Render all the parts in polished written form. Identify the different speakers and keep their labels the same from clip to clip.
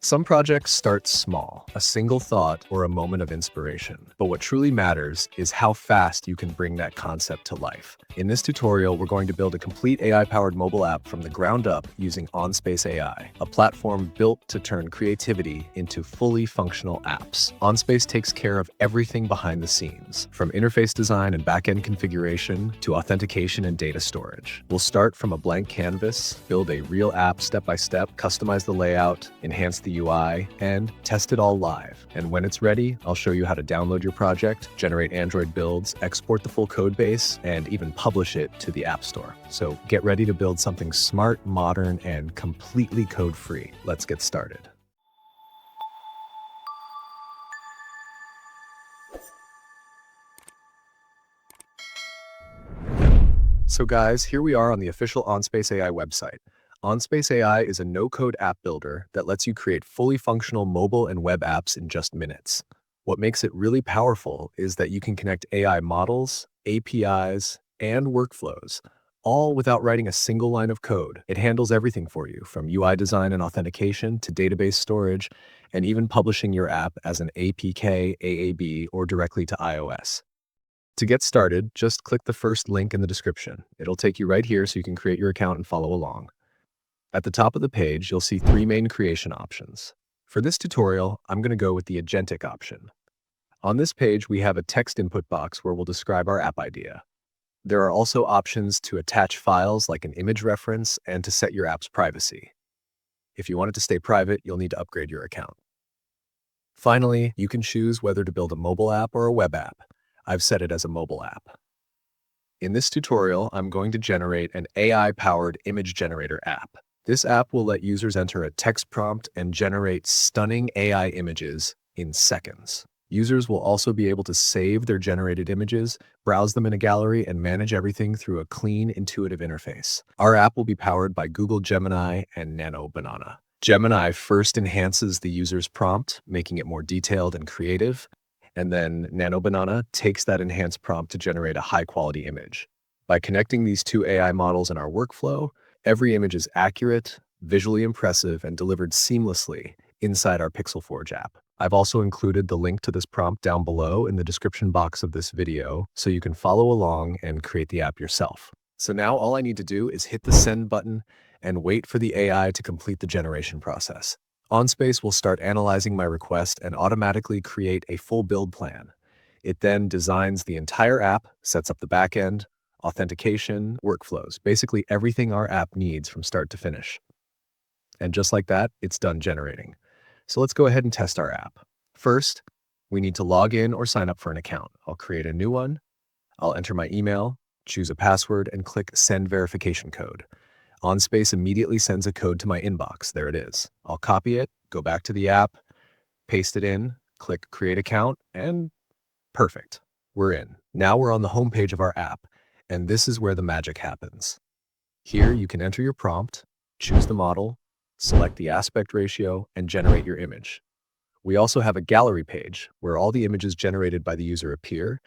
Speaker 1: Some projects start small, a single thought or a moment of inspiration. But what truly matters is how fast you can bring that concept to life. In this tutorial, we're going to build a complete AI-powered mobile app from the ground up using OnSpace AI, a platform built to turn creativity into fully functional apps. OnSpace takes care of everything behind the scenes, from interface design and backend configuration to authentication and data storage. We'll start from a blank canvas, build a real app step by step, customize the layout, enhance the UI, and test it all live. And when it's ready, I'll show you how to download your project, generate Android builds, export the full code base, and even publish it to the App Store. So get ready to build something smart, modern, and completely code-free. Let's get started. So guys, here we are on the official OnSpace AI website. OnSpace AI is a no-code app builder that lets you create fully functional mobile and web apps in just minutes. What makes it really powerful is that you can connect AI models, APIs, and workflows, all without writing a single line of code. It handles everything for you, from UI design and authentication to database storage, and even publishing your app as an APK, AAB, or directly to iOS. To get started, just click the first link in the description. It'll take you right here so you can create your account and follow along. At the top of the page, you'll see three main creation options. For this tutorial, I'm going to go with the agentic option. On this page, we have a text input box where we'll describe our app idea. There are also options to attach files like an image reference and to set your app's privacy. If you want it to stay private, you'll need to upgrade your account. Finally, you can choose whether to build a mobile app or a web app. I've set it as a mobile app. In this tutorial, I'm going to generate an AI-powered image generator app. This app will let users enter a text prompt and generate stunning AI images in seconds. Users will also be able to save their generated images, browse them in a gallery, and manage everything through a clean, intuitive interface. Our app will be powered by Google Gemini and Nano Banana. Gemini first enhances the user's prompt, making it more detailed and creative, and then Nano Banana takes that enhanced prompt to generate a high-quality image. By connecting these two AI models in our workflow, every image is accurate, visually impressive, and delivered seamlessly inside our Pixel Forge app. I've also included the link to this prompt down below in the description box of this video so you can follow along and create the app yourself. So now all I need to do is hit the send button and wait for the AI to complete the generation process. OnSpace will start analyzing my request and automatically create a full build plan. It then designs the entire app, sets up the backend, authentication, workflows, basically everything our app needs from start to finish. And just like that, it's done generating. So let's go ahead and test our app. First, we need to log in or sign up for an account. I'll create a new one. I'll enter my email, choose a password, and click Send Verification Code. OnSpace immediately sends a code to my inbox. There it is. I'll copy it, go back to the app, paste it in, click Create Account, and perfect. We're in. Now we're on the home page of our app, and this is where the magic happens. Here you can enter your prompt, choose the model, select the aspect ratio, and generate your image. We also have a gallery page where all the images generated by the user appear,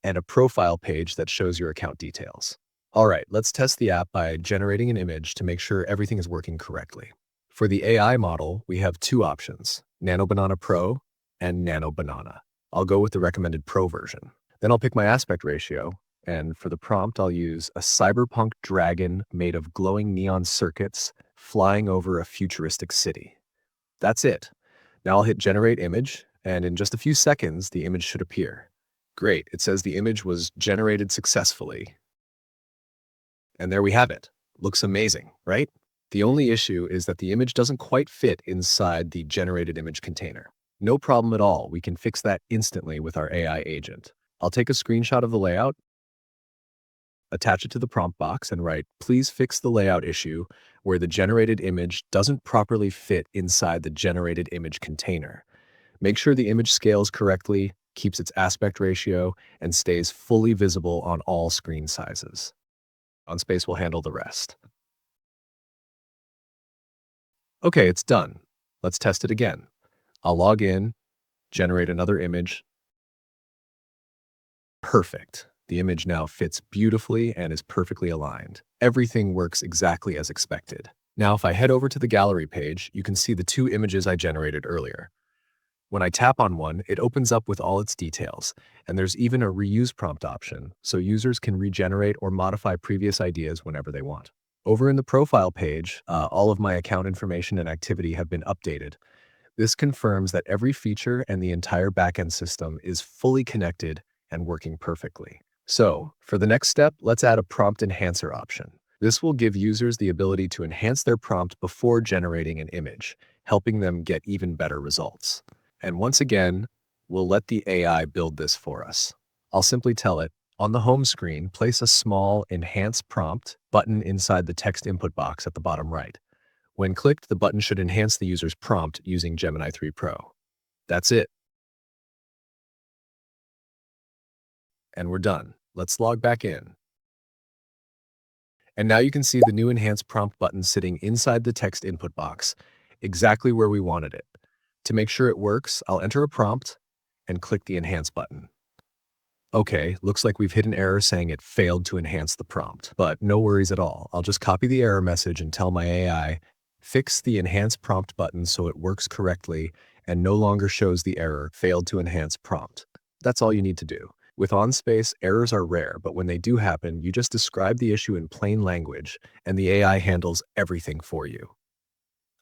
Speaker 1: and a profile page that shows your account details. All right, let's test the app by generating an image to make sure everything is working correctly. For the AI model, we have two options, Nano Banana Pro and Nano Banana. I'll go with the recommended Pro version. Then I'll pick my aspect ratio, and for the prompt, I'll use a cyberpunk dragon made of glowing neon circuits flying over a futuristic city. That's it. Now I'll hit Generate Image, and in just a few seconds, the image should appear. Great, it says the image was generated successfully. And there we have it. Looks amazing, right? The only issue is that the image doesn't quite fit inside the generated image container. No problem at all. We can fix that instantly with our AI agent. I'll take a screenshot of the layout, attach it to the prompt box, and write, "Please fix the layout issue where the generated image doesn't properly fit inside the generated image container. Make sure the image scales correctly, keeps its aspect ratio, and stays fully visible on all screen sizes." OnSpace will handle the rest. Okay, it's done. Let's test it again. I'll log in, generate another image. Perfect. The image now fits beautifully and is perfectly aligned. Everything works exactly as expected. Now, if I head over to the gallery page, you can see the two images I generated earlier. When I tap on one, it opens up with all its details, and there's even a reuse prompt option, so users can regenerate or modify previous ideas whenever they want. Over in the profile page, all of my account information and activity have been updated. This confirms that every feature and the entire backend system is fully connected and working perfectly. So, for the next step, let's add a prompt enhancer option. This will give users the ability to enhance their prompt before generating an image, helping them get even better results. And once again, we'll let the AI build this for us. I'll simply tell it, on the home screen, place a small Enhance Prompt button inside the text input box at the bottom right. When clicked, the button should enhance the user's prompt using Gemini 3 Pro. That's it, and we're done. Let's log back in. And now you can see the new Enhance Prompt button sitting inside the text input box, exactly where we wanted it. To make sure it works, I'll enter a prompt and click the Enhance button. Okay, looks like we've hit an error saying it failed to enhance the prompt, but no worries at all. I'll just copy the error message and tell my AI, fix the Enhance Prompt button so it works correctly and no longer shows the error, failed to enhance prompt. That's all you need to do. With OnSpace, errors are rare, but when they do happen, you just describe the issue in plain language, and the AI handles everything for you.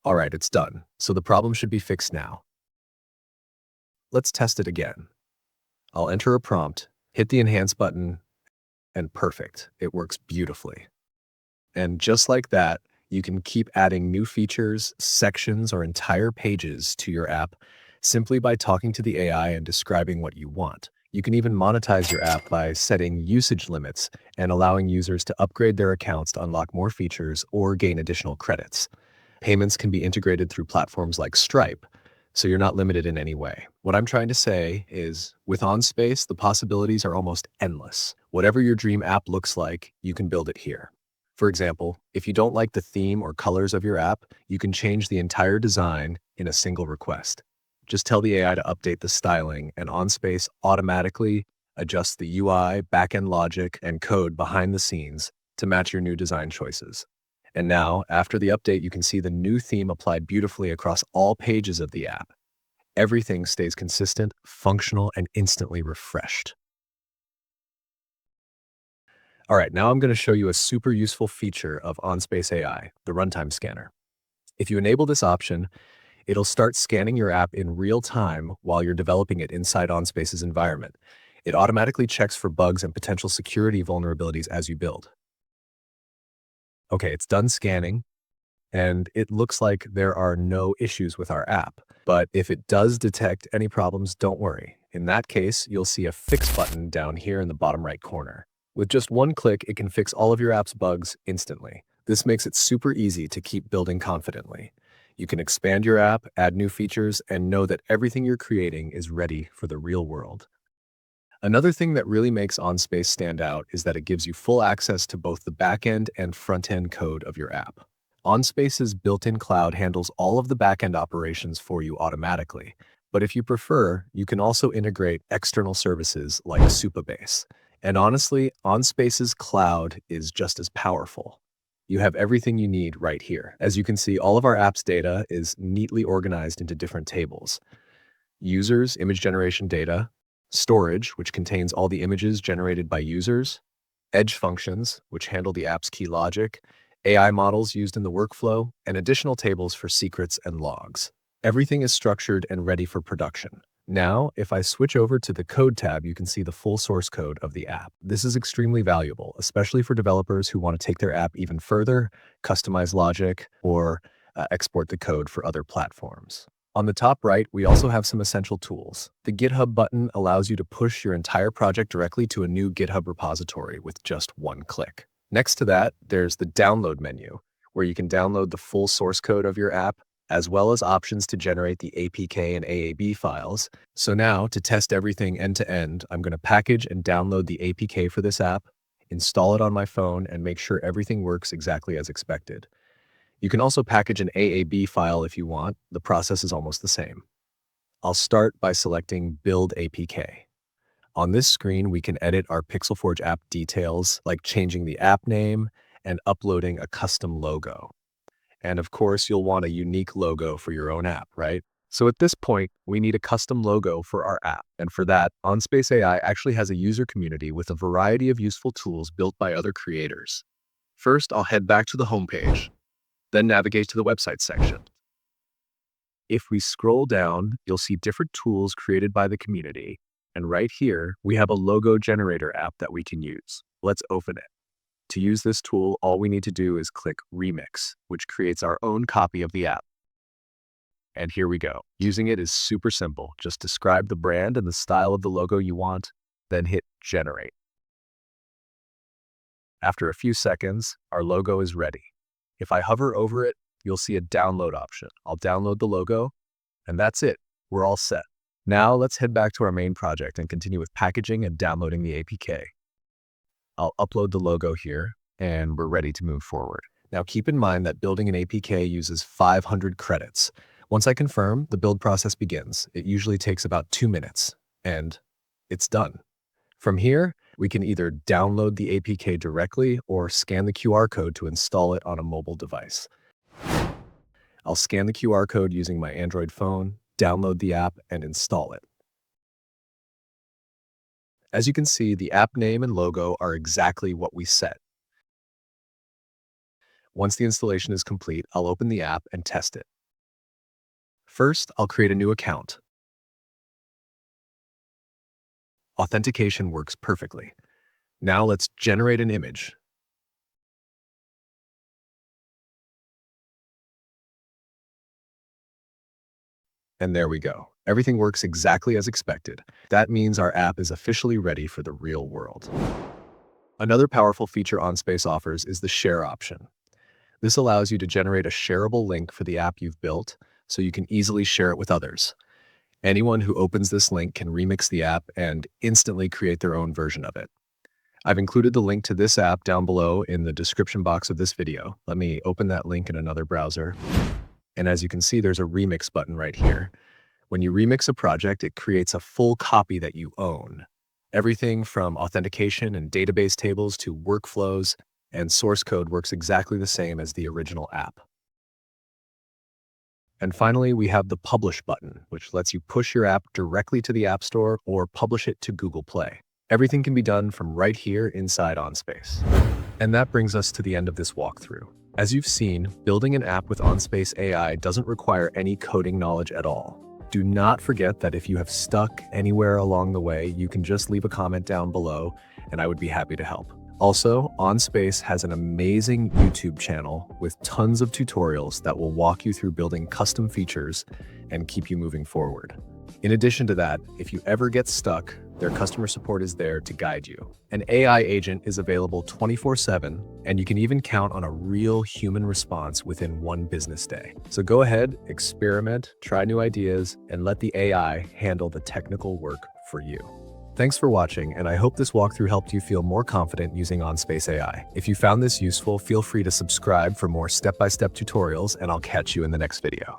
Speaker 1: All right, it's done, so the problem should be fixed now. Let's test it again. I'll enter a prompt, hit the Enhance button, and perfect. It works beautifully. And just like that, you can keep adding new features, sections, or entire pages to your app simply by talking to the AI and describing what you want. You can even monetize your app by setting usage limits and allowing users to upgrade their accounts to unlock more features or gain additional credits. Payments can be integrated through platforms like Stripe, so you're not limited in any way. What I'm trying to say is, with OnSpace, the possibilities are almost endless. Whatever your dream app looks like, you can build it here. For example, if you don't like the theme or colors of your app, you can change the entire design in a single request. Just tell the AI to update the styling, and OnSpace automatically adjusts the UI, backend logic, and code behind the scenes to match your new design choices. And now, after the update, you can see the new theme applied beautifully across all pages of the app. Everything stays consistent, functional, and instantly refreshed. All right, now I'm going to show you a super useful feature of OnSpace AI, the Runtime Scanner. If you enable this option, it'll start scanning your app in real time while you're developing it inside OnSpace's environment. It automatically checks for bugs and potential security vulnerabilities as you build. Okay, it's done scanning, and it looks like there are no issues with our app. But if it does detect any problems, don't worry. In that case, you'll see a Fix button down here in the bottom right corner. With just one click, it can fix all of your app's bugs instantly. This makes it super easy to keep building confidently. You can expand your app, add new features, and know that everything you're creating is ready for the real world. Another thing that really makes OnSpace stand out is that it gives you full access to both the backend and front-end code of your app. OnSpace's built-in cloud handles all of the backend operations for you automatically, but if you prefer, you can also integrate external services like Supabase. And honestly, OnSpace's cloud is just as powerful. You have everything you need right here. As you can see, all of our app's data is neatly organized into different tables. Users, image generation data, storage, which contains all the images generated by users, edge functions, which handle the app's key logic, AI models used in the workflow, and additional tables for secrets and logs. Everything is structured and ready for production. Now, if I switch over to the Code tab, you can see the full source code of the app. This is extremely valuable, especially for developers who want to take their app even further, customize logic, or export the code for other platforms. On the top right, we also have some essential tools. The GitHub button allows you to push your entire project directly to a new GitHub repository with just one click. Next to that, there's the download menu, where you can download the full source code of your app, as well as options to generate the APK and AAB files. So now, to test everything end to end, I'm going to package and download the APK for this app, install it on my phone, and make sure everything works exactly as expected. You can also package an AAB file if you want. The process is almost the same. I'll start by selecting Build APK. On this screen, we can edit our PixelForge app details, like changing the app name and uploading a custom logo. And of course, you'll want a unique logo for your own app, right? So at this point, we need a custom logo for our app. And for that, OnSpace AI actually has a user community with a variety of useful tools built by other creators. First, I'll head back to the homepage, then navigate to the website section. If we scroll down, you'll see different tools created by the community. And right here, we have a logo generator app that we can use. Let's open it. To use this tool, all we need to do is click Remix, which creates our own copy of the app. And here we go. Using it is super simple. Just describe the brand and the style of the logo you want, then hit Generate. After a few seconds, our logo is ready. If I hover over it, you'll see a download option. I'll download the logo, and that's it. We're all set. Now let's head back to our main project and continue with packaging and downloading the APK. I'll upload the logo here, and we're ready to move forward. Now keep in mind that building an APK uses 500 credits. Once I confirm, the build process begins. It usually takes about 2 minutes, and it's done. From here, we can either download the APK directly or scan the QR code to install it on a mobile device. I'll scan the QR code using my Android phone, download the app, and install it. As you can see, the app name and logo are exactly what we set. Once the installation is complete, I'll open the app and test it. First, I'll create a new account. Authentication works perfectly. Now let's generate an image. And there we go. Everything works exactly as expected. That means our app is officially ready for the real world. Another powerful feature OnSpace offers is the share option. This allows you to generate a shareable link for the app you've built so you can easily share it with others. Anyone who opens this link can remix the app and instantly create their own version of it. I've included the link to this app down below in the description box of this video. Let me open that link in another browser. And as you can see, there's a remix button right here. When you remix a project, it creates a full copy that you own. Everything from authentication and database tables to workflows and source code works exactly the same as the original app. And finally, we have the Publish button, which lets you push your app directly to the App Store or publish it to Google Play. Everything can be done from right here inside OnSpace. And that brings us to the end of this walkthrough. As you've seen, building an app with OnSpace AI doesn't require any coding knowledge at all. Do not forget that if you have stuck anywhere along the way, you can just leave a comment down below and I would be happy to help. Also, OnSpace has an amazing YouTube channel with tons of tutorials that will walk you through building custom features and keep you moving forward. In addition to that, if you ever get stuck, their customer support is there to guide you. An AI agent is available 24/7, and you can even count on a real human response within 1 business day. So go ahead, experiment, try new ideas, and let the AI handle the technical work for you. Thanks for watching, and I hope this walkthrough helped you feel more confident using OnSpace AI. If you found this useful, feel free to subscribe for more step-by-step tutorials, and I'll catch you in the next video.